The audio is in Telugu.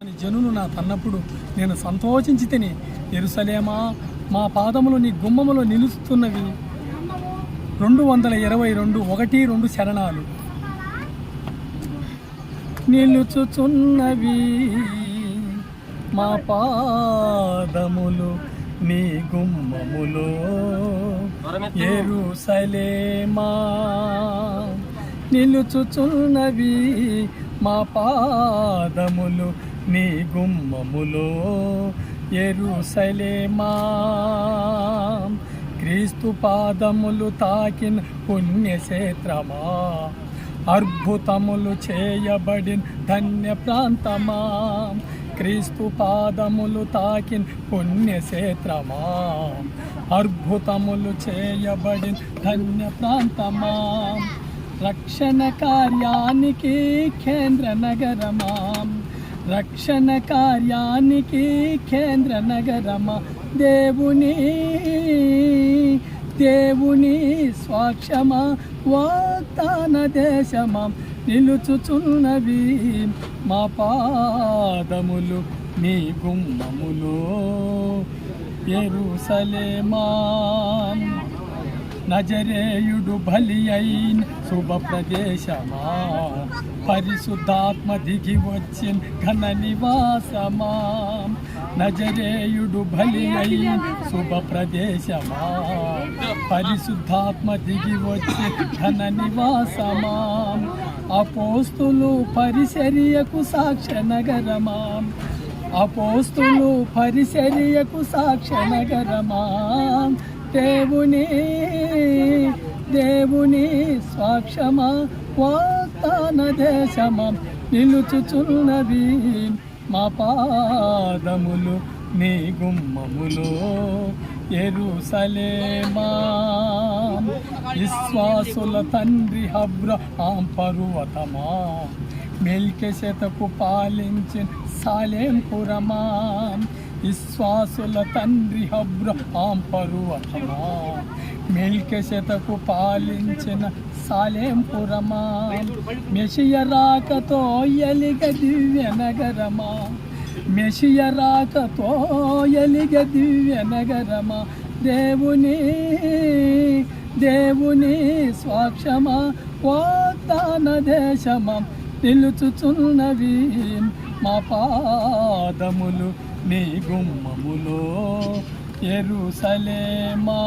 జనులు నా తన్నప్పుడు నేను సంతోషించి తిని, యెరూషలేమా మా పాదములు నీ గుమ్మములో నిలుస్తున్నవి. 222 1-2 శరణాలు. నిలుచుచున్నవి మా పాదములు నీ గుమ్మములో, యెరూషలేమా నిలుచుచున్నవి మా పాదములు నీ గుమ్మములో, యెరూషలేమా. క్రీస్తు పాదములు తాకిన పుణ్యక్షేత్రమా, అద్భుతములు చేయబడిన ధన్య ప్రాంతమా. క్రీస్తు పాదములు తాకిన పుణ్యక్షేత్రమా, అద్భుతములు చేయబడిన ధన్య ప్రాంతమా. రక్షణ కార్యానికి కేంద్ర నగరమా, రక్షణ కార్యానికి కేంద్ర నగరమా. దేవుని స్వాక్షమా, వాగ్దాన దేశమా. నిలుచుచున్నవి మా పాదములు నీ గుమ్మములో, యెరూషలేమా. నజరేయుడు బలి అయిన శుభ ప్రదేశమా, పరిశుద్ధాత్మ దిగి వచ్చిన ఘన నివాసమా. నజరేయుడు బలి అయిన శుభ ప్రదేశమా, పరిశుద్ధాత్మ దిగి వచ్చిన ఘన నివాసమా. అపోస్తులు పరిచర్యకు సాక్ష్య నగరమా, అపోస్తులు పరిచర్యకు సాక్ష్య నగరమా. దేవుని స్వాక్షమా, వాగ్దాన దేశమా. నిలుచుచున్నవి మా పాదములు నీ గుమ్మములో, యెరూషలేమా. విశ్వాసుల తండ్రి అబ్రహాం పర్వతమా, మెల్కీసెదెకు పాలించిన సాలేం పురమా. విశ్వాసుల తండ్రి అబ్రహాం పర్వతమా, మెల్కీసెదెకు పాలించిన సాలేం పురమా. మెషియ రాకతో ఎలిగ దివ్య నగరమా, మెషియ రాకతో ఎలిగ దివ్య నగరమా. దేవుని స్వాక్షమా, వాగ్దాన దేశమా. నిలుచుచున్నవి మా పాదములు నీ గుమ్మములో, యెరూషలేమా.